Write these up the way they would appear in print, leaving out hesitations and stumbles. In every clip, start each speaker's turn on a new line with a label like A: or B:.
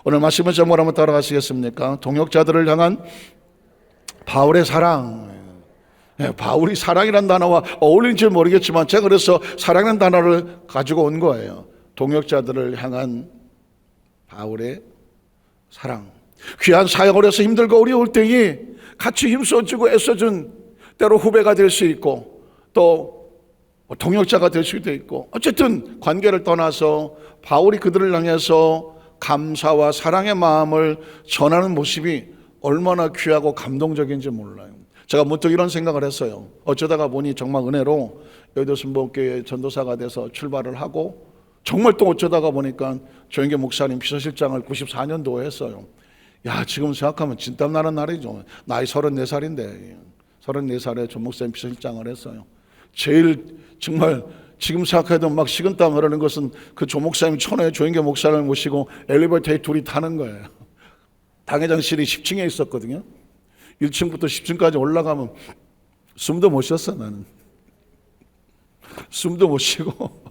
A: 오늘 말씀은 제목을 한번 따라가시겠습니까? 동역자들을 향한 바울의 사랑. 바울이 사랑이라는 단어와 어울린지 모르겠지만 제가 그래서 사랑이라는 단어를 가지고 온 거예요. 동역자들을 향한 바울의 사랑. 귀한 사역을 해서 힘들고 어려울 때에 같이 힘써주고 애써준 때로 후배가 될 수 있고 또 동역자가 될 수도 있고 어쨌든 관계를 떠나서 바울이 그들을 향해서 감사와 사랑의 마음을 전하는 모습이 얼마나 귀하고 감동적인지 몰라요. 제가 문득 이런 생각을 했어요. 어쩌다가 보니 정말 은혜로 여의도 순복음교회 전도사가 돼서 출발을 하고 정말 또 어쩌다가 보니까 조영계 목사님 비서실장을 94년도에 했어요. 야, 지금 생각하면 진땀 나는 날이죠. 나이 34살인데 34살에 조 목사님 비서실장을 했어요. 제일 정말 지금 생각해도 막 식은땀 흐르는 것은 그 조 목사님 천호에 조영계 목사를 모시고 엘리베이터에 둘이 타는 거예요. 당회장실이 10층에 있었거든요. 1층부터 10층까지 올라가면 숨도 못 쉬었어. 나는 숨도 못 쉬고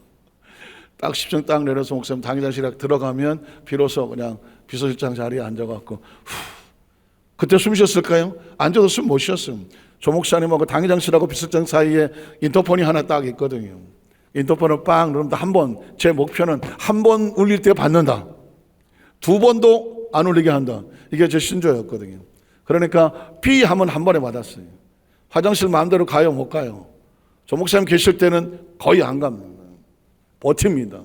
A: 딱 10층 딱 내려서 목사님 당회장실에 들어가면 비로소 그냥 비서실장 자리에 앉아갖고 그때 숨 쉬었을까요? 앉아도 숨 못 쉬었어요. 조 목사님하고 당회장실하고 비서실장 사이에 인터폰이 하나 딱 있거든요. 인터폰을 빵 누르면 한 번, 제 목표는 한 번 울릴 때 받는다. 두 번도 안 울리게 한다. 이게 제 신조였거든요. 그러니까 비 하면 한 번에 받았어요. 화장실 마음대로 가요, 못 가요? 조 목사님 계실 때는 거의 안 갑니다. 버팁니다.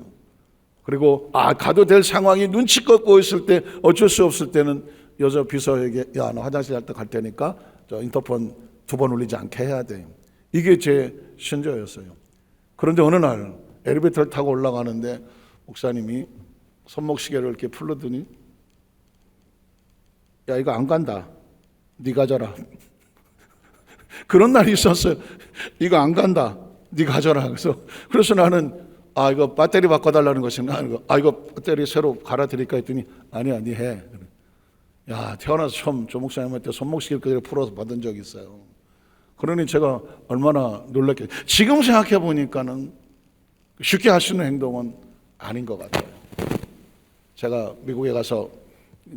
A: 그리고 가도 될 상황이 눈치껏 보였을 때 어쩔 수 없을 때는 여자 비서에게 야, 너 화장실 갈 테니까 저 인터폰 2번 울리지 않게 해야 돼. 이게 제 신조였어요. 그런데 어느 날 엘리베이터를 타고 올라가는데 목사님이 손목시계를 이렇게 풀르더니 야, 이거 안 간다. 네가 가져라. 그런 날이 있었어요. 이거 안 간다. 네가 가져라. 그래서 나는 이거 배터리 바꿔달라는 것인가? 이거 배터리 새로 갈아드릴까 했더니 아니야, 네 해. 야, 태어나서 처음 조 목사님한테 손목시계를 풀어서 받은 적이 있어요. 그러니 제가 얼마나 놀랐겠어요. 지금 생각해 보니까는 쉽게 할 수 있는 행동은 아닌 것 같아요. 제가 미국에 가서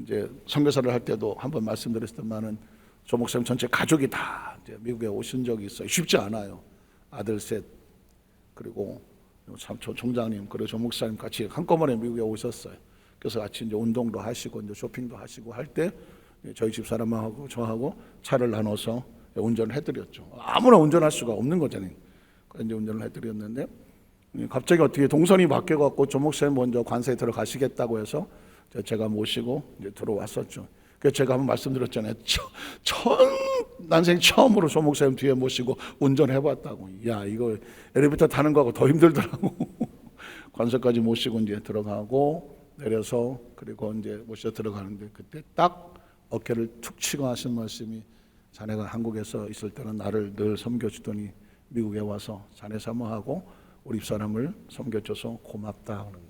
A: 이제 선교사를 할 때도 한번 말씀드렸지만은 조 목사님 전체 가족이 다 이제 미국에 오신 적이 있어요. 쉽지 않아요. 아들 셋 그리고 참 총장님 그리고 조 목사님 같이 한꺼번에 미국에 오셨어요. 그래서 같이 이제 운동도 하시고 이제 쇼핑도 하시고 할 때 저희 집 사람하고 저하고 차를 나눠서 운전을 해드렸죠. 아무나 운전할 수가 없는 거잖아요. 그래서 이제 운전을 해드렸는데 갑자기 어떻게 동선이 바뀌어갖고 조 목사님 먼저 관세에 들어가시겠다고 해서 제가 모시고 이제 들어왔었죠. 그래서 제가 한번 말씀드렸잖아요. 난생 처음으로 조 목사님 뒤에 모시고 운전해봤다고. 야, 이거 엘리베이터 타는 거하고 더 힘들더라고. 관세까지 모시고 이제 들어가고 내려서 그리고 이제 모셔 들어가는데 그때 딱 어깨를 툭 치고 하신 말씀이 자네가 한국에서 있을 때는 나를 늘 섬겨주더니 미국에 와서 자네 사모하고 우리 집사람을 섬겨줘서 고맙다 하는 거예요.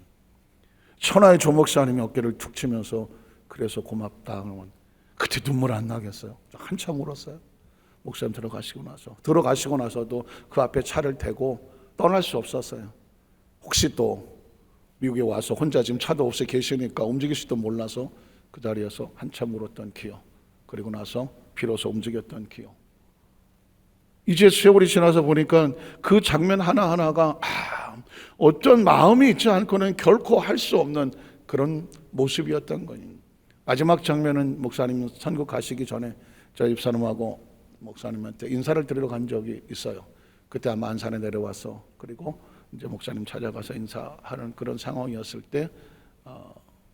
A: 천하의 조 목사님이 어깨를 툭 치면서 그래서 고맙다 하면 그때 눈물 안 나겠어요? 한참 울었어요. 목사님 들어가시고 나서도 그 앞에 차를 대고 떠날 수 없었어요. 혹시 또 미국에 와서 혼자 지금 차도 없이 계시니까 움직일지도 몰라서 그 자리에서 한참 울었던 기억. 그리고 나서 비로소 움직였던 기억. 이제 세월이 지나서 보니까 그 장면 하나하나가 어떤 마음이 있지 않고는 결코 할 수 없는 그런 모습이었던 거예요. 마지막 장면은 목사님 선교 가시기 전에 저희 집사람하고 목사님한테 인사를 드리러 간 적이 있어요. 그때 아마 안산에 내려와서 그리고 이제 목사님 찾아가서 인사하는 그런 상황이었을 때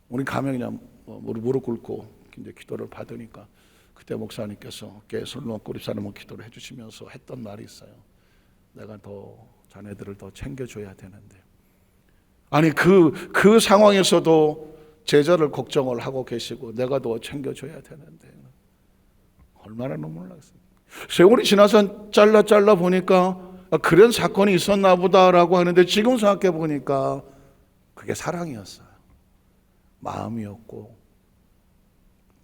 A: 우리 가면 그냥 무릎 꿇고 이제 기도를 받으니까 그때 목사님께서 어깨에 손을 얹고 우리 사람을 기도를 해주시면서 했던 말이 있어요. 내가 더 자네들을 더 챙겨줘야 되는데. 아니 그 상황에서도 제자를 걱정을 하고 계시고 내가 더 챙겨줘야 되는데 얼마나 눈물 나겠어요. 세월이 지나서 잘라 보니까 그런 사건이 있었나 보다라고 하는데 지금 생각해 보니까 그게 사랑이었어요. 마음이었고.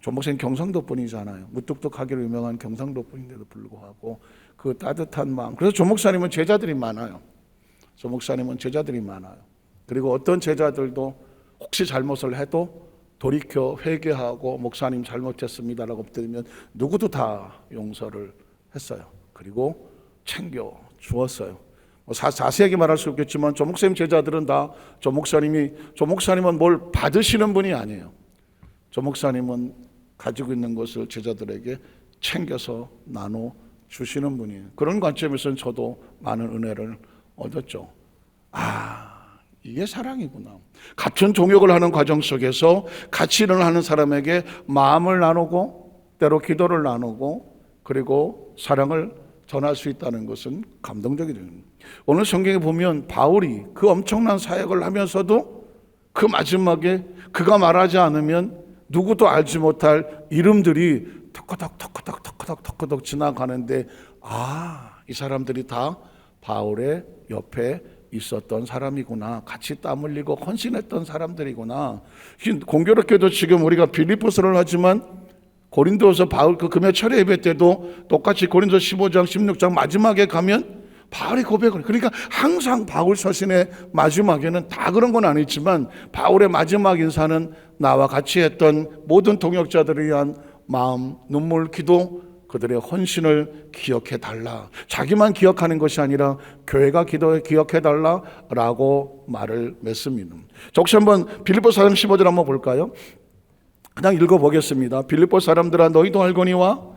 A: 조 목사님 경상도 분이잖아요. 무뚝뚝하기로 유명한 경상도 분인데도 불구하고 그 따뜻한 마음. 그래서 조 목사님은 제자들이 많아요. 그리고 어떤 제자들도 혹시 잘못을 해도 돌이켜 회개하고 목사님 잘못했습니다라고 엎드리면 누구도 다 용서를 했어요. 그리고 챙겨 주었어요. 자세하게 말할 수 없겠지만 조 목사님 제자들은 다 조 목사님은 뭘 받으시는 분이 아니에요. 조 목사님은 가지고 있는 것을 제자들에게 챙겨서 나눠 주시는 분이에요. 그런 관점에서는 저도 많은 은혜를 얻었죠. 이게 사랑이구나. 같은 동역을 하는 과정 속에서 같이 일을 하는 사람에게 마음을 나누고 때로 기도를 나누고 그리고 사랑을 전할 수 있다는 것은 감동적이죠. 오늘 성경에 보면 바울이 그 엄청난 사역을 하면서도 그 마지막에 그가 말하지 않으면 누구도 알지 못할 이름들이 턱커덕 지나가는데 이 사람들이 다 바울의 옆에 있었던 사람이구나. 같이 땀 흘리고 헌신했던 사람들이구나. 공교롭게도 지금 우리가 빌립보서를 하지만 고린도서 바울 그 금요 철회 예배 때도 똑같이 고린도 15장 16장 마지막에 가면 바울이 고백을, 그러니까 항상 바울 서신의 마지막에는 다 그런 건 아니지만 바울의 마지막 인사는 나와 같이 했던 모든 동역자들을 위한 마음, 눈물, 기도, 그들의 헌신을 기억해 달라. 자기만 기억하는 것이 아니라 교회가 기억해 달라라고 말을 맺습니다. 혹시 한번 빌립보 4장 15절 한번 볼까요? 그냥 읽어보겠습니다. 빌립보 사람들아 너희도 알거니와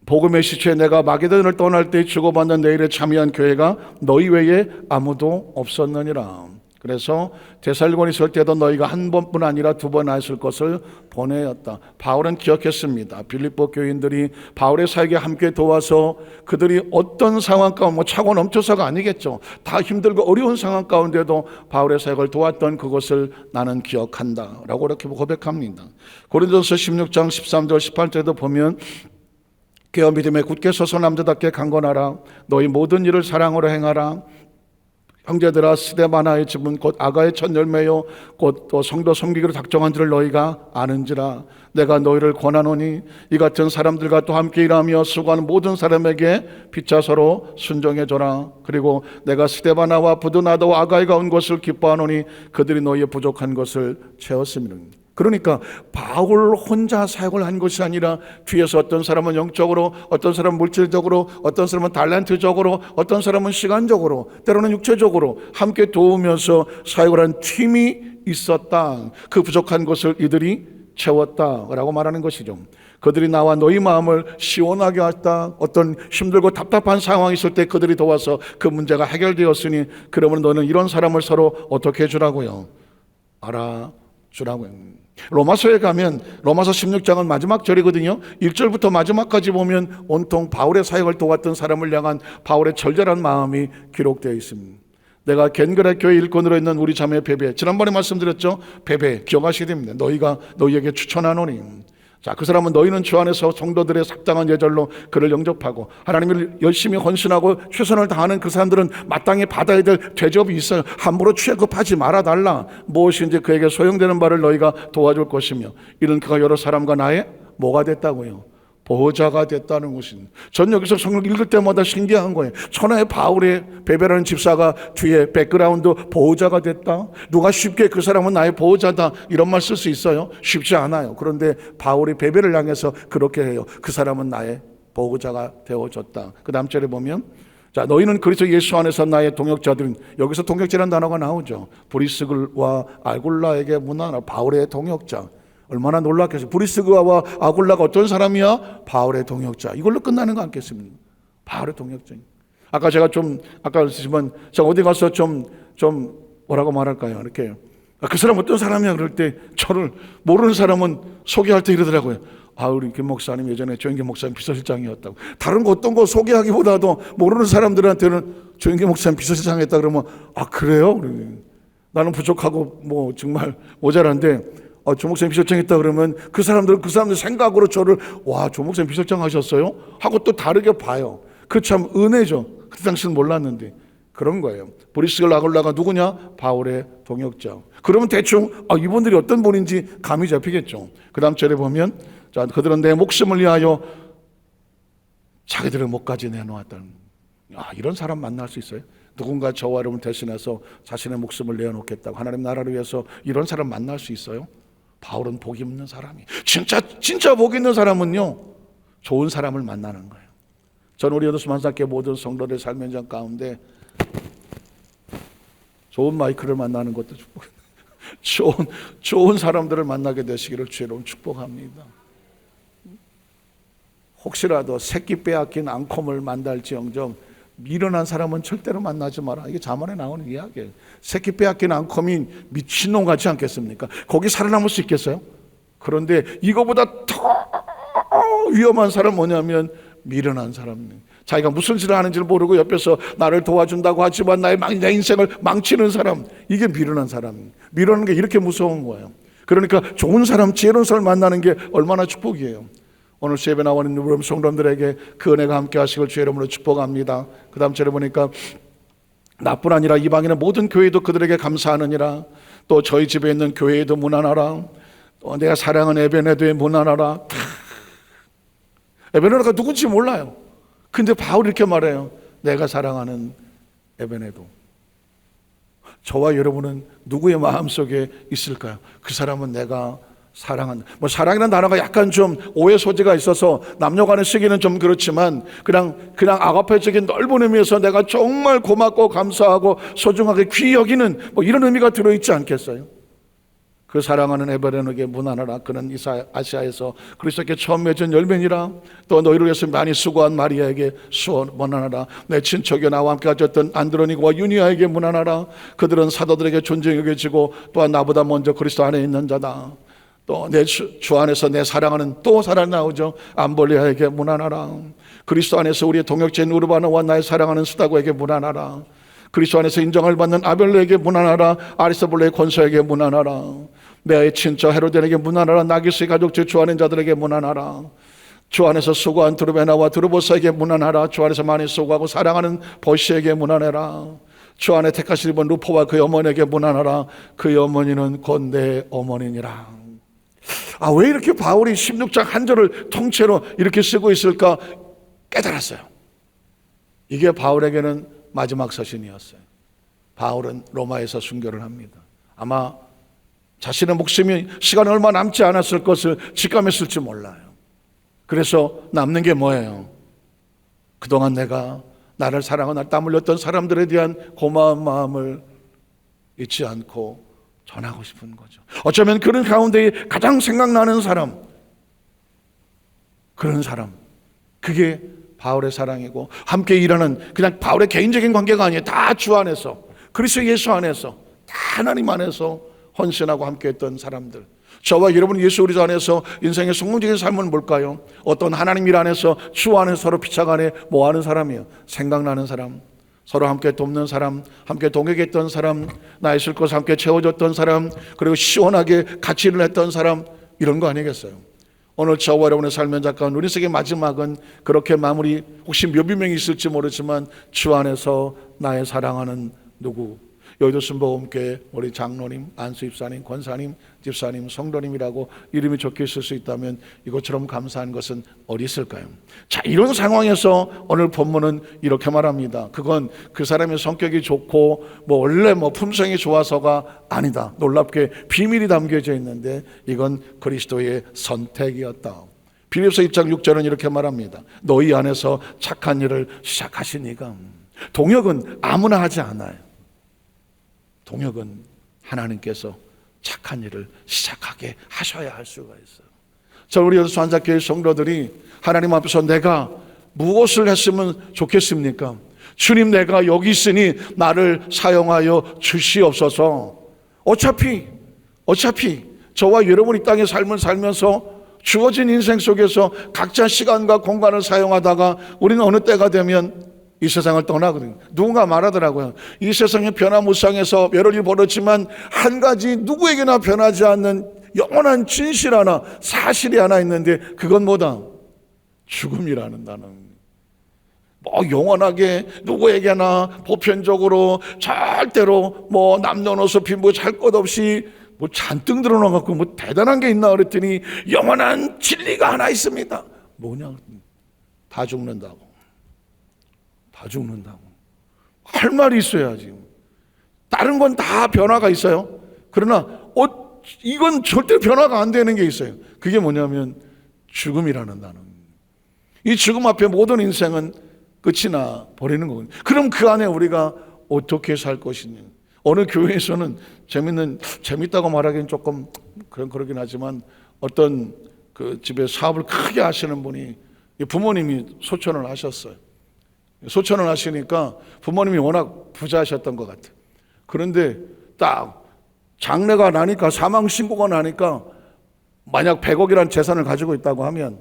A: 복음의 시초에 내가 마게도냐를 떠날 때 주고받는 내 일에 참여한 교회가 너희 외에 아무도 없었느니라. 그래서 데살로니가에 있을 때도 너희가 한 번뿐 아니라 두 번 하였을 것을 보내었다. 바울은 기억했습니다. 빌립보 교인들이 바울의 사역에 함께 도와서 그들이 어떤 상황 가운데 차고 넘쳐서가 아니겠죠. 다 힘들고 어려운 상황 가운데도 바울의 사역을 도왔던 그것을 나는 기억한다 라고 이렇게 고백합니다. 고린도서 16장 13절 18절에도 보면 깨어 믿음에 굳게 서서 남자답게 강건하라. 너희 모든 일을 사랑으로 행하라. 형제들아 스데바나의 집은 곧 아가의 첫 열매요 곧 또 성도 섬기기로 작정한 줄을 너희가 아는지라. 내가 너희를 권하노니 이 같은 사람들과 또 함께 일하며 수고하는 모든 사람에게 피차 서로 순종해줘라. 그리고 내가 스데바나와 부드나도와 아가이가 온 것을 기뻐하노니 그들이 너희의 부족한 것을 채웠습니다. 그러니까 바울 혼자 사역을 한 것이 아니라 뒤에서 어떤 사람은 영적으로, 어떤 사람은 물질적으로, 어떤 사람은 탤런트적으로, 어떤 사람은 시간적으로, 때로는 육체적으로 함께 도우면서 사역을 한 팀이 있었다. 그 부족한 것을 이들이 채웠다라고 말하는 것이죠. 그들이 나와 너희 마음을 시원하게 했다. 어떤 힘들고 답답한 상황이 있을 때 그들이 도와서 그 문제가 해결되었으니 그러면 너는 이런 사람을 서로 어떻게 해주라고요? 알아주라고요. 로마서에 가면 로마서 16장은 마지막 절이거든요. 1절부터 마지막까지 보면 온통 바울의 사역을 도왔던 사람을 향한 바울의 절절한 마음이 기록되어 있습니다. 내가 겐그라 교회 일꾼으로 있는 우리 자매 베베, 지난번에 말씀드렸죠. 베베 기억하셔야 됩니다. 너희가 너희에게 추천하노니. 자, 그 사람은 너희는 주 안에서 성도들의 삭당한 예절로 그를 영접하고 하나님을 열심히 헌신하고 최선을 다하는 그 사람들은 마땅히 받아야 될 대접이 있어요. 함부로 취급하지 말아달라. 무엇인지 그에게 소용되는 바를 너희가 도와줄 것이며 이는 그가 여러 사람과 나의 뭐가 됐다고요? 보호자가 됐다는 것입니다. 전 여기서 성경 읽을 때마다 신기한 거예요. 천하의 바울의 베베라는 집사가 뒤에 백그라운드 보호자가 됐다. 누가 쉽게 그 사람은 나의 보호자다 이런 말 쓸 수 있어요? 쉽지 않아요. 그런데 바울이 베베를 향해서 그렇게 해요. 그 사람은 나의 보호자가 되어줬다. 그 다음 절에 보면 자, 너희는 그리스도 예수 안에서 나의 동역자들은, 여기서 동역자라는 단어가 나오죠. 브리스글과 아굴라에게 문하나. 바울의 동역자. 얼마나 놀랍겠어요. 브리스그와 아굴라가 어떤 사람이야? 바울의 동역자. 이걸로 끝나는 거 않겠습니까? 바울의 동역자. 아까 제가 그랬지만 제가 어디 가서 좀 뭐라고 말할까요? 이렇게 그 사람 어떤 사람이야? 그럴 때 저를 모르는 사람은 소개할 때 이러더라고요. 우리 김 목사님 예전에 조영기 목사님 비서실장이었다고. 다른 거 어떤 거 소개하기보다도 모르는 사람들한테는 조영기 목사님 비서실장이었다 그러면 그래요? 나는 부족하고 뭐 정말 모자란데 조 목사님 비서실장 있다 그러면 그 사람들 생각으로 저를 조 목사님 비서실장 하셨어요? 하고 또 다르게 봐요. 그 참 은혜죠. 그때 당시는 몰랐는데 그런 거예요. 브리스글 아굴라가 누구냐? 바울의 동역자. 그러면 대충 이분들이 어떤 분인지 감이 잡히겠죠. 그 다음 절에 보면 자, 그들은 내 목숨을 위하여 자기들의 목까지 내놓았다는. 이런 사람 만날 수 있어요? 누군가 저와 여러분 대신해서 자신의 목숨을 내어놓겠다고 하나님 나라를 위해서 이런 사람 만날 수 있어요? 바울은 복 있는 사람이, 진짜 복 있는 사람은요, 좋은 사람을 만나는 거예요. 저는 우리 여도수 만사교회 모든 성도들 삶의 현장 가운데 좋은 마이크를 만나는 것도 축복합니다. 좋은 사람들을 만나게 되시기를 주의로 축복합니다. 혹시라도 새끼 빼앗긴 앙콤을 만날지언정 미련한 사람은 절대로 만나지 마라. 이게 자문에 나오는 이야기예요. 새끼 빼앗긴 앙콤이 미친놈 같지 않겠습니까? 거기 살아남을 수 있겠어요? 그런데 이거보다 더 위험한 사람 뭐냐면 미련한 사람. 자기가 무슨 짓을 하는지를 모르고 옆에서 나를 도와준다고 하지만 내 인생을 망치는 사람. 이게 미련한 사람. 미련한 게 이렇게 무서운 거예요. 그러니까 좋은 사람, 지혜로운 사람을 만나는 게 얼마나 축복이에요. 오늘 예배 나오는 여러분 성도들에게 그 은혜가 함께 하시길 주의 이름으로 축복합니다. 그 다음 절에 보니까 나뿐 아니라 이방인의 모든 교회도 그들에게 감사하느니라. 또 저희 집에 있는 교회에도 문안하라. 또 내가 사랑하는 에베네도에 문안하라. 에베네도가 누군지 몰라요. 근데 바울이 이렇게 말해요. 내가 사랑하는 에베네도. 저와 여러분은 누구의 마음속에 있을까요? 그 사람은 내가 사랑한다. 사랑이라는 단어가 약간 좀 오해 소지가 있어서 남녀간에 쓰기는 좀 그렇지만 그냥 아가페적인 넓은 의미에서 내가 정말 고맙고 감사하고 소중하게 귀히 여기는 이런 의미가 들어있지 않겠어요? 그 사랑하는 에베네도에게 문안하라. 그는 아시아에서 그리스도께 처음 맺은 열매니라. 또 너희를 위해서 많이 수고한 마리아에게 문안하라. 내 친척이 나와 함께 가졌던 안드로니고와 유니아에게 문안하라. 그들은 사도들에게 존중히 여겨지고 또한 나보다 먼저 그리스도 안에 있는 자다. 또 내 주 안에서 내 사랑하는 또 사랑 나오죠. 암볼리아에게 문안하라. 그리스도 안에서 우리의 동역자인 우르바나와 나의 사랑하는 수다고에게 문안하라. 그리스도 안에서 인정을 받는 아벨레에게 문안하라. 아리스볼레의 권소에게 문안하라. 내 친척 헤로데에게 문안하라. 나기스의 가족들 주 안에 자들에게 문안하라. 주 안에서 수고한 드루베나와 드루보사에게 문안하라. 주 안에서 많이 수고하고 사랑하는 보시에게 문안해라. 주 안에 택하신 분 루포와 그의 어머니에게 문안하라. 그의 어머니는 곧 내 어머니니라. 왜 이렇게 바울이 16장 한 절을 통째로 이렇게 쓰고 있을까 깨달았어요. 이게 바울에게는 마지막 서신이었어요. 바울은 로마에서 순교를 합니다. 아마 자신의 목숨이 시간이 얼마 남지 않았을 것을 직감했을지 몰라요. 그래서 남는 게 뭐예요? 그동안 내가 나를 사랑하고 날 땀 흘렸던 사람들에 대한 고마운 마음을 잊지 않고 전하고 싶은 거죠. 어쩌면 그런 가운데 가장 생각나는 사람, 그런 사람, 그게 바울의 사랑이고 함께 일하는 그냥 바울의 개인적인 관계가 아니에요. 다 주 안에서, 그리스도 예수 안에서, 다 하나님 안에서 헌신하고 함께했던 사람들. 저와 여러분 예수 그리스도 안에서 인생의 성공적인 삶은 뭘까요? 어떤 하나님 일 안에서 주 안에서 서로 피차간에 뭐하는 사람이에요? 생각나는 사람, 서로 함께 돕는 사람, 함께 동역했던 사람, 나의 쉴 것을 함께 채워줬던 사람, 그리고 시원하게 같이 일을 했던 사람, 이런 거 아니겠어요? 오늘 저와 여러분의 삶의 작가는 우리 세계 마지막은 그렇게 마무리, 혹시 몇백 명이 있을지 모르지만 주 안에서 나의 사랑하는 누구, 여의도 순복음교회 우리 장로님, 안수 집사님, 권사님, 집사님, 성도님이라고 이름이 적혀 있을 수 있다면 이것처럼 감사한 것은 어디 있을까요? 자, 이런 상황에서 오늘 본문은 이렇게 말합니다. 그건 그 사람의 성격이 좋고 원래 품성이 좋아서가 아니다. 놀랍게 비밀이 담겨져 있는데 이건 그리스도의 선택이었다. 빌립보서 2장 6절은 이렇게 말합니다. 너희 안에서 착한 일을 시작하시니가. 동역은 아무나 하지 않아요. 동역은 하나님께서 착한 일을 시작하게 하셔야 할 수가 있어요. 저 우리 여수 한사교회 성도들이 하나님 앞에서 내가 무엇을 했으면 좋겠습니까? 주님, 내가 여기 있으니 나를 사용하여 주시옵소서. 어차피 저와 여러분이 땅의 삶을 살면서 주어진 인생 속에서 각자 시간과 공간을 사용하다가 우리는 어느 때가 되면 이 세상을 떠나거든요. 누군가 말하더라고요. 이 세상의 변화무쌍해서 여러 일이 벌어지만 한 가지 누구에게나 변하지 않는 영원한 진실 하나, 사실이 하나 있는데 그건 뭐다? 죽음이라는 단어. 영원하게 누구에게나 보편적으로 절대로 남녀노소 빈부에 할 것 없이 잔뜩 드러나갖고 대단한 게 있나 그랬더니 영원한 진리가 하나 있습니다. 뭐냐? 다 죽는다고. 할 말이 있어야지. 다른 건 다 변화가 있어요. 그러나 이건 절대 변화가 안 되는 게 있어요. 그게 뭐냐면 죽음이라는 단어. 이 죽음 앞에 모든 인생은 끝이 나 버리는 거거든요. 그럼 그 안에 우리가 어떻게 살 것이냐. 어느 교회에서는 재밌다고 말하기는 조금 그러긴 하지만 어떤 그 집에 사업을 크게 하시는 분이 부모님이 소천을 하셨어요. 소천을 하시니까 부모님이 워낙 부자하셨던 것 같아요. 그런데 딱 장례가 나니까, 사망 신고가 나니까, 만약 100억이라는 재산을 가지고 있다고 하면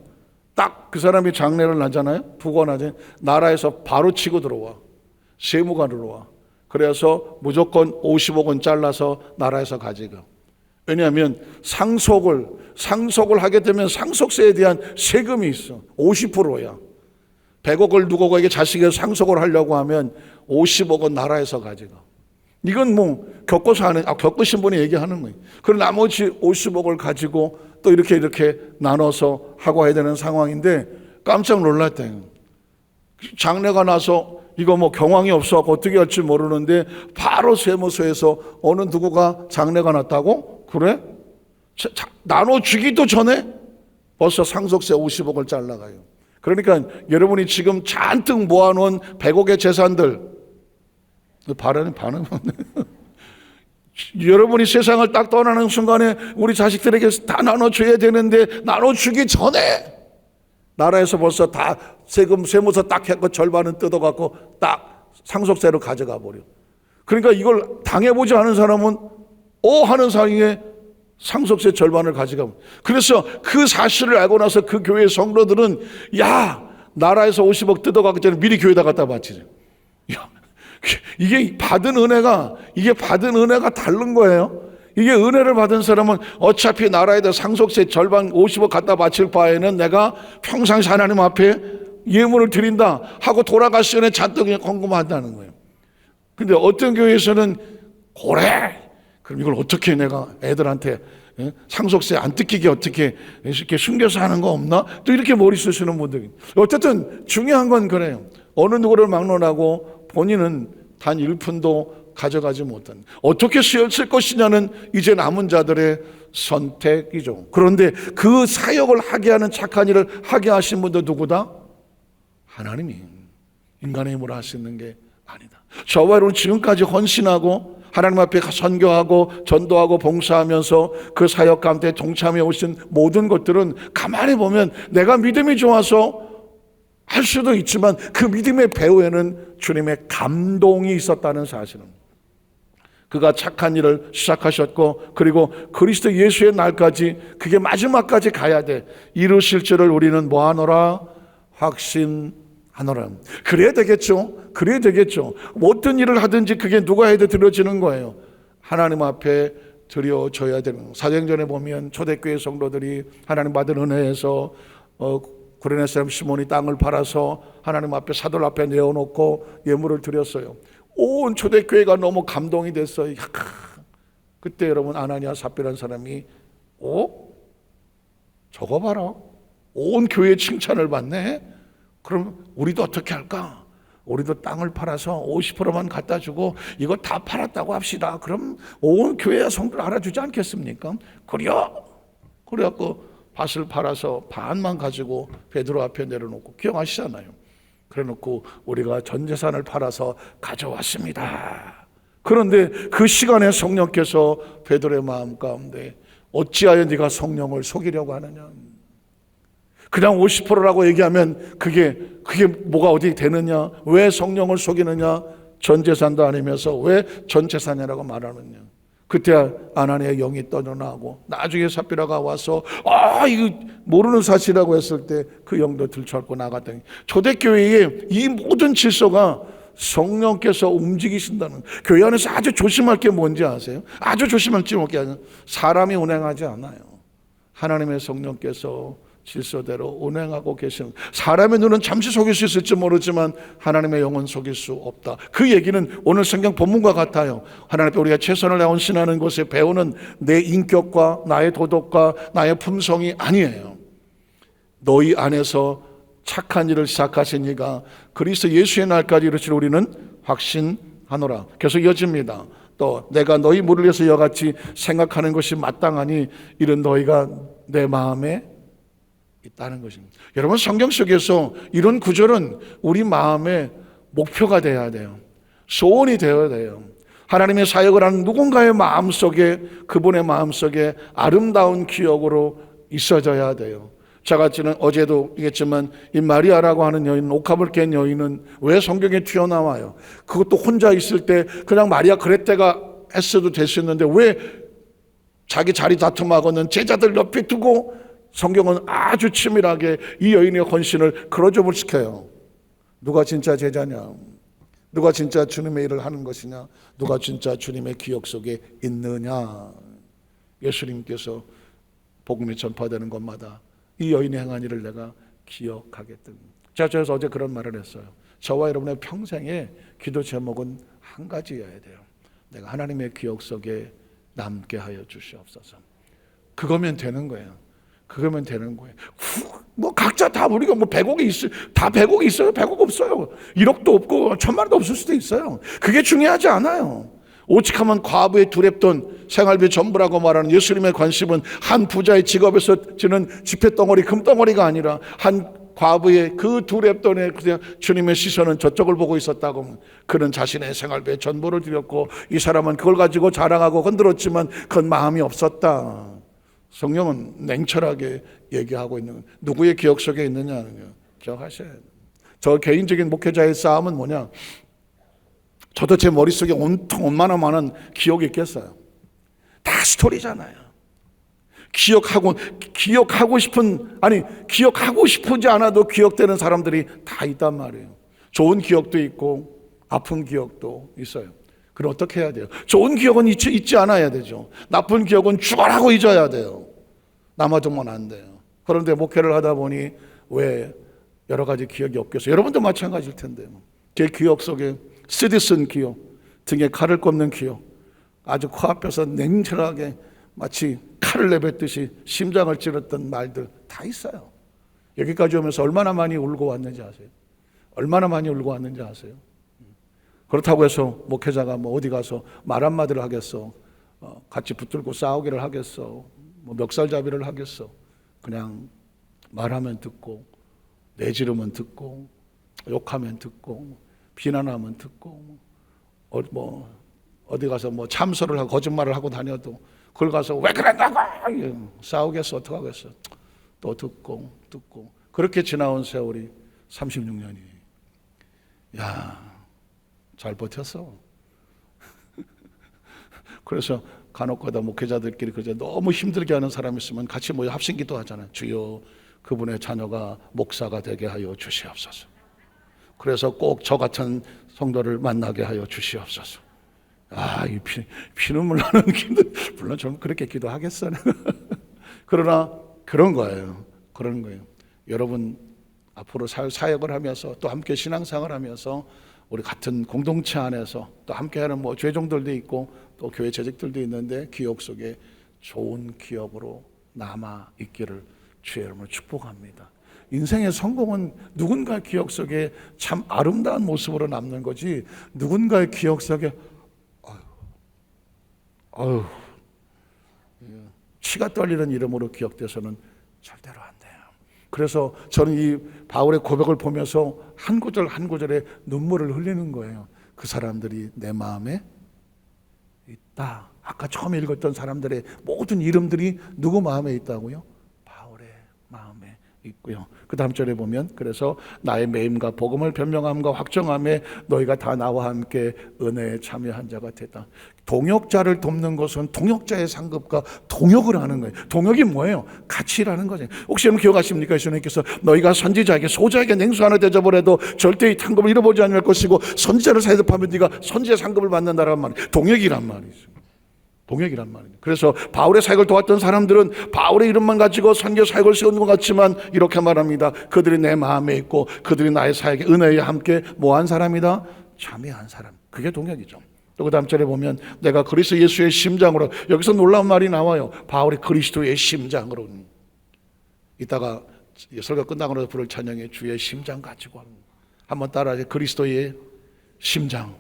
A: 딱 그 사람이 장례를 나잖아요. 부고나잖아요. 나라에서 바로 치고 들어와. 세무가 들어와. 그래서 무조건 50억 원 잘라서 나라에서 가져가. 왜냐하면 상속을 하게 되면 상속세에 대한 세금이 있어. 50%야. 100억을 누구에게 자식에게 상속을 하려고 하면 50억 원 나라에서 가져가. 이건 뭐 겪으신 분이 얘기하는 거예요. 그리고 나머지 50억을 가지고 또 이렇게 나눠서 하고 해야 되는 상황인데 깜짝 놀랐대요. 장례가 나서 이거 뭐 경황이 없어서 어떻게 할지 모르는데 바로 세무서에서 어느 누구가 장례가 났다고? 그래? 나눠주기도 전에 벌써 상속세 50억을 잘라가요. 그러니까 여러분이 지금 잔뜩 모아놓은 100억의 재산들, 반응 여러분이 세상을 딱 떠나는 순간에 우리 자식들에게 다 나눠줘야 되는데 나눠주기 전에 나라에서 벌써 다 세무서 딱 했고 절반은 뜯어갖고 딱 상속세로 가져가 버려. 그러니까 이걸 당해보지 않은 사람은 하는 사이에 상속세 절반을 가져가. 그래서 그 사실을 알고 나서 그 교회 성도들은 나라에서 50억 뜯어가기 전에 미리 교회에다 갖다 바치죠. 이게 받은 은혜가 다른 거예요. 이게 은혜를 받은 사람은 어차피 나라에다 상속세 절반 50억 갖다 바칠 바에는 내가 평생 하나님 앞에 예물을 드린다 하고 돌아가시 전에 잔뜩 헌금한다는 거예요. 근데 어떤 교회에서는 그럼 이걸 어떻게 내가 애들한테 상속세 안 뜯기게 어떻게 이렇게 숨겨서 하는 거 없나? 또 이렇게 머리 쓰시는 분들이. 어쨌든 중요한 건 그래요. 어느 누구를 막론하고 본인은 단 1푼도 가져가지 못한, 어떻게 쓰였을 것이냐는 이제 남은 자들의 선택이죠. 그런데 그 사역을 하게 하는 착한 일을 하게 하신 분도 누구다? 하나님이. 인간의 힘으로 할 수 있는 게 아니다. 저와 여러분 지금까지 헌신하고 하나님 앞에 선교하고 전도하고 봉사하면서 그 사역 가운데 동참해 오신 모든 것들은 가만히 보면 내가 믿음이 좋아서 할 수도 있지만 그 믿음의 배후에는 주님의 감동이 있었다는 사실은, 그가 착한 일을 시작하셨고 그리고 그리스도 예수의 날까지, 그게 마지막까지 가야 돼, 이루실 줄을 우리는 뭐하노라? 확신하노라. 그래야 되겠죠. 어떤 일을 하든지 그게 누가 해도 들어지는 거예요. 하나님 앞에 드려져야 되는 거예요. 사도행전에 보면 초대교회 성도들이 하나님 받은 은혜에서 구레네 사람 시몬이 땅을 팔아서 하나님 앞에, 사도들 앞에 내어놓고 예물을 드렸어요. 온 초대교회가 너무 감동이 됐어요. 그때 여러분 아나니아 삽비라는 사람이 저거 봐라, 온 교회 칭찬을 받네. 그럼 우리도 어떻게 할까? 우리도 땅을 팔아서 50%만 갖다 주고 이거 다 팔았다고 합시다. 그럼 온 교회 성도를 알아주지 않겠습니까? 그래갖고 밭을 팔아서 반만 가지고 베드로 앞에 내려놓고, 기억하시잖아요. 그래놓고 우리가 전 재산을 팔아서 가져왔습니다. 그런데 그 시간에 성령께서 베드로의 마음 가운데 어찌하여 네가 성령을 속이려고 하느냐. 그냥 50%라고 얘기하면 그게 뭐가 어디 되느냐. 왜 성령을 속이느냐. 전 재산도 아니면서 왜 전 재산이라고 말하느냐. 그때 아나니아의 영이 떠나고 나중에 삽비라가 와서 이거 모르는 사실이라고 했을 때 그 영도 들쳐갖고 나갔더니, 초대교회의 이 모든 질서가 성령께서 움직이신다는, 교회 안에서 아주 조심할 게 뭔지 아세요? 아주 조심할지 못게 하는, 사람이 운행하지 않아요. 하나님의 성령께서 질서대로 운행하고 계시는, 사람의 눈은 잠시 속일 수 있을지 모르지만 하나님의 영은 속일 수 없다. 그 얘기는 오늘 성경 본문과 같아요. 하나님 앞에 우리가 최선을 다해 헌신하는 것에 배우는 내 인격과 나의 도덕과 나의 품성이 아니에요. 너희 안에서 착한 일을 시작하신 이가 그리스도 예수의 날까지 이르시를 우리는 확신하노라. 계속 이어집니다. 또 내가 너희 물을 위해서 이와 같이 생각하는 것이 마땅하니 이런 너희가 내 마음에 있다는 것입니다. 여러분, 성경 속에서 이런 구절은 우리 마음의 목표가 되어야 돼요. 소원이 되어야 돼요. 하나님의 사역을 하는 누군가의 마음속에, 그분의 마음속에 아름다운 기억으로 있어져야 돼요. 저같이는 어제도 얘기했지만 이 마리아라고 하는 여인, 옥합을 깬 여인은 왜 성경에 튀어나와요? 그것도 혼자 있을 때 그냥 마리아 그레테가 했어도 됐었는데 왜 자기 자리 다툼하고는 제자들 옆에 두고 성경은 아주 치밀하게 이 여인의 헌신을 크로즈업을 시켜요. 누가 진짜 제자냐? 누가 진짜 주님의 일을 하는 것이냐? 누가 진짜 주님의 기억 속에 있느냐? 예수님께서 복음이 전파되는 것마다 이 여인의 행한 일을 내가 기억하겠다. 제가 그래서 어제 그런 말을 했어요. 저와 여러분의 평생의 기도 제목은 한 가지여야 돼요. 내가 하나님의 기억 속에 남게 하여 주시옵소서. 그거면 되는 거예요. 그거면 되는 거예요. 뭐 각자 다 우리가 뭐 100억이 있어요. 다 100억이 있어요. 100억 없어요. 1억도 없고 1000만원도 없을 수도 있어요. 그게 중요하지 않아요. 오직하면 과부의 두랩돈 생활비 전부라고 말하는 예수님의 관심은 한 부자의 직업에서 지는 지폐덩어리 금덩어리가 아니라 한 과부의 그 두랩돈에 그냥 주님의 시선은 저쪽을 보고 있었다고. 그는 자신의 생활비의 전부를 드렸고 이 사람은 그걸 가지고 자랑하고 흔들었지만 그건 마음이 없었다. 성경은 냉철하게 얘기하고 있는, 누구의 기억 속에 있느냐는 기억하셔야 돼요. 저 개인적인 목회자의 싸움은 뭐냐? 저도 제 머릿속에 온통 얼마나 많은 기억이 있겠어요. 다 스토리잖아요. 기억하고 싶지 않아도 기억되는 사람들이 다 있단 말이에요. 좋은 기억도 있고 아픈 기억도 있어요. 그럼 어떻게 해야 돼요? 좋은 기억은 잊지 않아야 되죠. 나쁜 기억은 죽어라고 잊어야 돼요. 남아두면 안 돼요. 그런데 목회를 하다 보니 왜 여러 가지 기억이 없겠어요? 여러분도 마찬가지일 텐데요. 제 기억 속에 쓰디 쓴 기억, 등에 칼을 꼽는 기억, 아주 코앞에서 냉철하게 마치 칼을 내뱉듯이 심장을 찌르던 말들 다 있어요. 여기까지 오면서 얼마나 많이 울고 왔는지 아세요? 얼마나 많이 울고 왔는지 아세요? 그렇다고 해서 목회자가 뭐 어디 가서 말 한마디를 하겠어? 같이 붙들고 싸우기를 하겠어? 뭐 멱살잡이를 하겠어? 그냥 말하면 듣고, 내지르면 듣고, 욕하면 듣고, 비난하면 듣고, 어디 가서 뭐 참소를 하고 거짓말을 하고 다녀도 그걸 가서 왜 그랬냐고 싸우겠어? 어떡하겠어? 또 듣고 그렇게 지나온 세월이 36년이. 야, 잘 버텼어. 그래서 간혹가다 목회자들끼리 그저 너무 힘들게 하는 사람이 있으면 같이 모여 합심기도 하잖아요. 주여, 그분의 자녀가 목사가 되게 하여 주시옵소서. 그래서 꼭 저 같은 성도를 만나게 하여 주시옵소서. 이 피눈물 나는 기도, 물론 좀 그렇게 기도하겠어요. 그러나 그런 거예요. 여러분 앞으로 사역을 하면서 또 함께 신앙생활을 하면서 우리 같은 공동체 안에서 또 함께하는 뭐 죄종들도 있고 또 교회 재직들도 있는데 기억 속에 좋은 기억으로 남아 있기를 주의 이름으로 축복합니다. 인생의 성공은 누군가의 기억 속에 참 아름다운 모습으로 남는 거지, 누군가의 기억 속에 치가 떨리는 이름으로 기억돼서는 절대로 안 돼요. 그래서 저는 이 바울의 고백을 보면서 한 구절 한 구절에 눈물을 흘리는 거예요. 그 사람들이 내 마음에 있다. 아까 처음에 읽었던 사람들의 모든 이름들이 누구 마음에 있다고요? 바울의 마음에 있고요. 그 다음 절에 보면 그래서 나의 매임과 복음을 변명함과 확정함에 너희가 다 나와 함께 은혜에 참여한 자가 됐다. 동역자를 돕는 것은 동역자의 상급과 동역을 하는 거예요. 동역이 뭐예요? 같이 일하는 거죠. 혹시 여러분 기억하십니까? 예수님께서 너희가 선지자에게 소자에게 냉수 하나 대접을 해도 절대 이 상급을 잃어보지 않을 것이고 선지자를 사회접하면 네가 선지자의 상급을 받는다란 말이에요. 동역이란 말이죠. 동역이란 말이에요. 그래서 바울의 사역을 도왔던 사람들은 바울의 이름만 가지고 선교 사역을 세우는 것 같지만 이렇게 말합니다. 그들이 내 마음에 있고 그들이 나의 사역에 은혜에 함께 뭐한 사람이다? 참여한 사람. 그게 동역이죠. 또 그 다음 절에 보면 내가 그리스도 예수의 심장으로, 여기서 놀라운 말이 나와요. 바울이 그리스도의 심장으로. 이따가 설교 끝나고 나서 부를 찬양에 주의 심장 가지고 한번 따라하세요. 그리스도의 심장.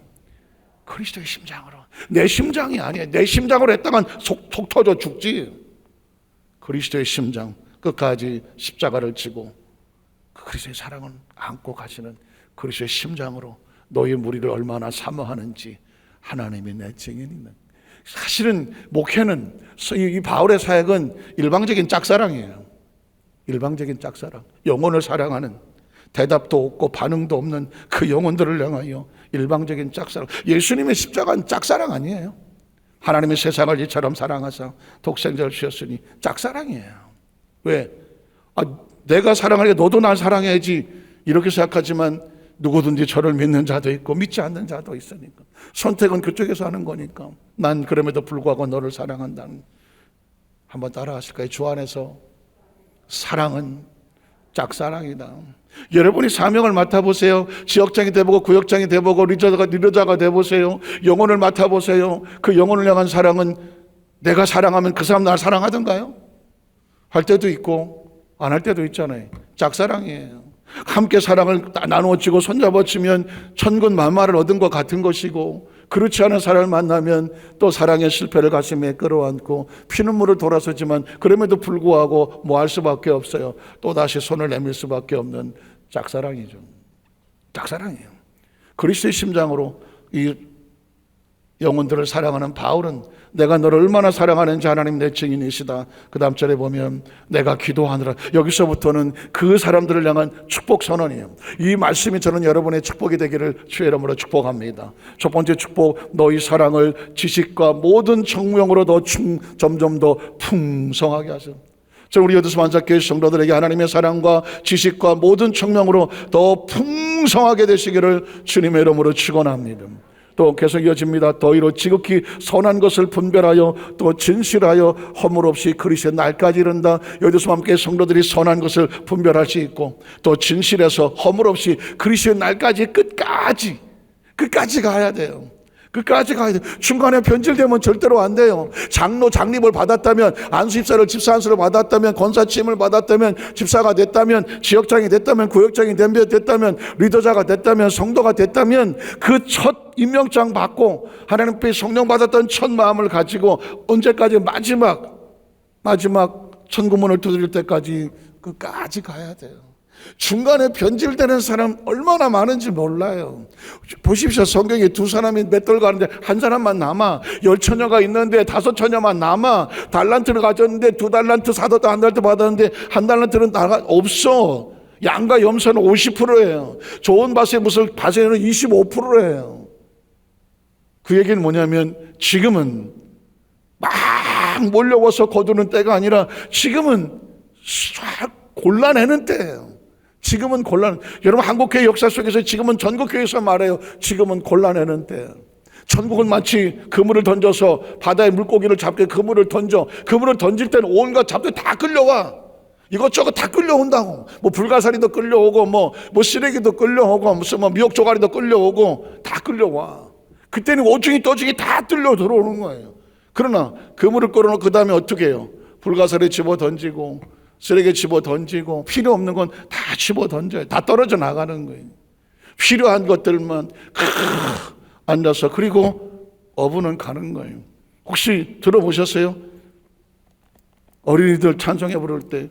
A: 그리스도의 심장으로. 내 심장이 아니에요. 내 심장으로 했다간 속 터져 죽지. 그리스도의 심장, 끝까지 십자가를 지고 그리스도의 사랑을 안고 가시는 그리스도의 심장으로 너희 무리를 얼마나 사모하는지 하나님이 내 증인이네. 사실은 목회는, 이 바울의 사역은 일방적인 짝사랑이에요. 일방적인 짝사랑. 영혼을 사랑하는, 대답도 없고 반응도 없는 그 영혼들을 향하여 일방적인 짝사랑. 예수님의 십자가는 짝사랑 아니에요. 하나님이 세상을 이처럼 사랑하사 독생자를 주셨으니 짝사랑이에요. 왜? 내가 사랑하니까 너도 날 사랑해야지 이렇게 생각하지만 누구든지 저를 믿는 자도 있고 믿지 않는 자도 있으니까 선택은 그쪽에서 하는 거니까 난 그럼에도 불구하고 너를 사랑한다는. 한번 따라 하실까요? 주 안에서 사랑은 짝사랑이다. 여러분이 사명을 맡아보세요. 지역장이 돼보고 구역장이 돼보고 리더자가 돼보세요. 영혼을 맡아보세요. 그 영혼을 향한 사랑은 내가 사랑하면 그 사람 날 사랑하던가요? 할 때도 있고 안 할 때도 있잖아요. 짝사랑이에요. 함께 사랑을 나누어지고 손잡아치면 천군 만마를 얻은 것 같은 것이고, 그렇지 않은 사람을 만나면 또 사랑의 실패를 가슴에 끌어안고 피눈물을 돌아서지만 그럼에도 불구하고 뭐 할 수밖에 없어요. 또다시 손을 내밀 수밖에 없는 짝사랑이죠. 짝사랑이에요. 그리스도의 심장으로 이 영혼들을 사랑하는 바울은 내가 너를 얼마나 사랑하는지 하나님 내 증인이시다. 그 다음 절에 보면 내가 기도하느라, 여기서부터는 그 사람들을 향한 축복 선언이에요. 이 말씀이 저는 여러분의 축복이 되기를 주의 이름으로 축복합니다. 첫 번째 축복, 너희 사랑을 지식과 모든 청명으로 점점 더 풍성하게 하소서. 저는 우리 여두스 만삭교회 성도들에게 하나님의 사랑과 지식과 모든 청명으로 더 풍성하게 되시기를 주님의 이름으로 축원합니다. 또 계속 이어집니다. 더이로 지극히 선한 것을 분별하여 또 진실하여 허물 없이 그리스도의 날까지 이른다. 여기서 함께 성도들이 선한 것을 분별할 수 있고 또 진실해서 허물 없이 그리스도의 날까지 끝까지 가야 돼요. 끝까지 가야 돼요. 중간에 변질되면 절대로 안 돼요. 장로 장립을 받았다면, 안수입사를 집사 안수를 받았다면, 권사 취임을 받았다면, 집사가 됐다면, 지역장이 됐다면, 구역장이 됐다면, 리더자가 됐다면, 성도가 됐다면 그 첫 임명장 받고 하나님께 성령 받았던 첫 마음을 가지고 언제까지 마지막 천국문을 두드릴 때까지 끝까지 가야 돼요. 중간에 변질되는 사람 얼마나 많은지 몰라요. 보십시오. 성경에 두 사람이 맷돌 가는데 한 사람만 남아. 10처녀가 있는데 5처녀만 남아. 달란트를 가졌는데 2달란트 사도도 1달란트 받았는데 1달란트는 없어. 양과 염소는 50%예요. 좋은 밭에 무슨 밭에는 25%예요. 그 얘기는 뭐냐면 지금은 막 몰려와서 거두는 때가 아니라 지금은 골라내는 때예요. 지금은 여러분 한국교회 역사 속에서 지금은 전국교회에서 말해요. 지금은 골라내는 때예요. 전국은 마치 그물을 던져서 바다에 물고기를 잡게 그물을 던질 때는 온갖 잡들 다 끌려와. 이것저것 다 끌려온다고. 뭐 불가사리도 끌려오고 뭐 쓰레기도 끌려오고 무슨 미역 조가리도 끌려오고 다 끌려와. 그때는 오중이 떠중이 다 끌려 들어오는 거예요. 그러나 그물을 끌어놓고 그 다음에 어떻게 해요? 불가사리 집어 던지고 쓰레기 집어 던지고 필요 없는 건 다 집어 던져요. 다 떨어져 나가는 거예요. 필요한 것들만 앉아서 그리고 어부는 가는 거예요. 혹시 들어보셨어요? 어린이들 찬송해 부를 때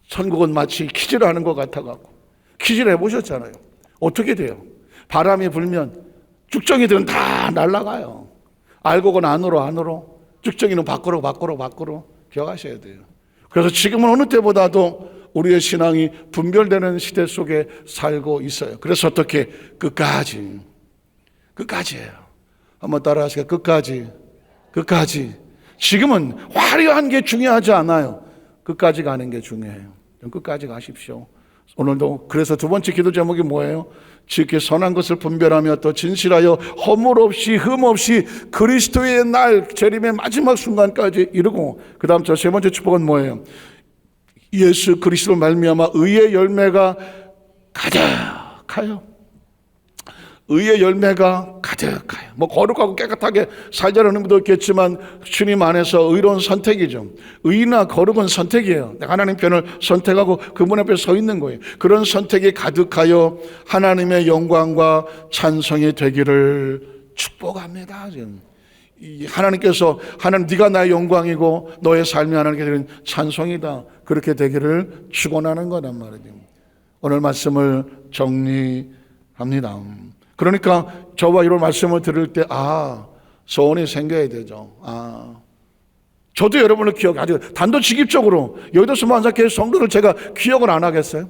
A: 천국은 마치 퀴즈를 하는 것 같아갖고 퀴즈를 해보셨잖아요. 어떻게 돼요? 바람이 불면 쭉정이들은 다 날아가요. 알곡은 안으로 쭉정이는 밖으로 기억하셔야 돼요. 그래서 지금은 어느 때보다도 우리의 신앙이 분별되는 시대 속에 살고 있어요. 그래서 어떻게 끝까지예요. 한번 따라 하시죠. 끝까지. 지금은 화려한 게 중요하지 않아요. 끝까지 가는 게 중요해요. 끝까지 가십시오. 오늘도 그래서 두 번째 기도 제목이 뭐예요? 지극히 선한 것을 분별하며 또 진실하여 허물 없이 흠 없이 그리스도의 날 재림의 마지막 순간까지 이루고, 그 다음 저 세 번째 축복은 뭐예요? 예수 그리스도로 말미암아 의의 열매가 가득하여. 의의 열매가 가득하여. 뭐 거룩하고 깨끗하게 살자는 의미도 있겠지만 주님 안에서 의로운 선택이죠. 의나 거룩은 선택이에요. 내가 하나님 편을 선택하고 그분 앞에 서 있는 거예요. 그런 선택이 가득하여 하나님의 영광과 찬송이 되기를 축복합니다. 지금 이 하나님께서 하나님 네가 나의 영광이고 너의 삶이 하나님께 드리는 찬송이다. 그렇게 되기를 축원하는 거란 말이죠. 오늘 말씀을 정리합니다. 그러니까 저와 이런 말씀을 들을 때 소원이 생겨야 되죠. 저도 여러분을 아주 단도직입적으로 여의도 수만사교회 성도를 제가 기억을 안 하겠어요?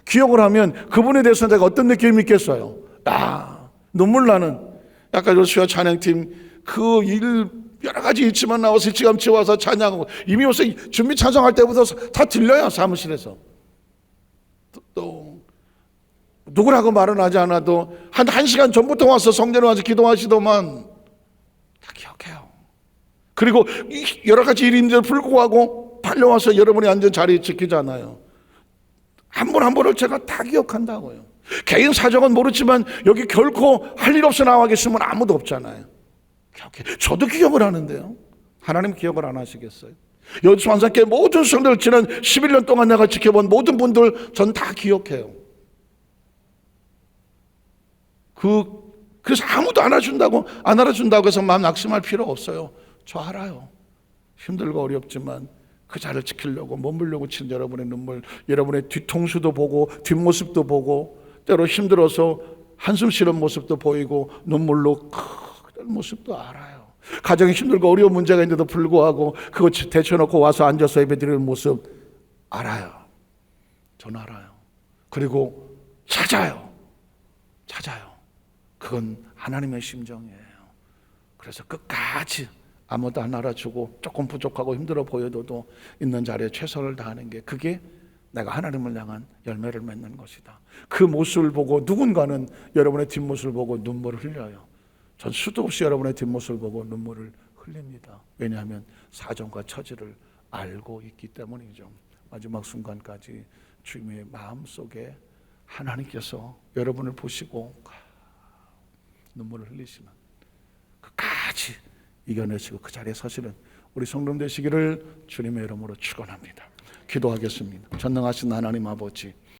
A: 기억을 하면 그분에 대해서 내가 어떤 느낌이 있겠어요? 눈물 나는 약간 요수야 찬양팀 그 일 여러 가지 있지만 나와서 일찌감치 와서 찬양하고 이미 요새 준비 찬송할 때부터 다 들려요. 사무실에서 또 누구라고 말은 하지 않아도 한 시간 전부터 와서 성전에 와서 기도하시더만 다 기억해요. 그리고 여러 가지 일인데도 불구하고 달려와서 여러분이 앉은 자리에 지키잖아요. 한 분 한 분을 제가 다 기억한다고요. 개인 사정은 모르지만 여기 결코 할 일 없이 나와 계시면 아무도 없잖아요. 기억해. 저도 기억을 하는데요. 하나님 기억을 안 하시겠어요? 여기서 환상계 모든 성도들 지난 11년 동안 내가 지켜본 모든 분들 전 다 기억해요. 그래서 아무도 안 알아준다고 해서 마음 낙심할 필요 없어요. 저 알아요. 힘들고 어렵지만 그 자리를 지키려고 몸부려고 치는 여러분의 눈물, 여러분의 뒤통수도 보고 뒷모습도 보고 때로 힘들어서 한숨 쉬는 모습도 보이고 눈물로 그런 모습도 알아요. 가정이 힘들고 어려운 문제가 있는데도 불구하고 그거 대쳐놓고 와서 앉아서 예배드리는 모습 알아요. 전 알아요. 그리고 찾아요. 그건 하나님의 심정이에요. 그래서 끝까지 아무도 안 알아주고 조금 부족하고 힘들어 보여도 있는 자리에 최선을 다하는 게 그게 내가 하나님을 향한 열매를 맺는 것이다. 그 모습을 보고 누군가는 여러분의 뒷모습을 보고 눈물을 흘려요. 전 수도 없이 여러분의 뒷모습을 보고 눈물을 흘립니다. 왜냐하면 사정과 처지를 알고 있기 때문이죠. 마지막 순간까지 주님의 마음속에 하나님께서 여러분을 보시고 눈물을 흘리시는 끝까지 이겨내시고 그 자리에 서시는 우리 성도 되시기를 주님의 이름으로 축원합니다. 기도하겠습니다. 전능하신 하나님 아버지,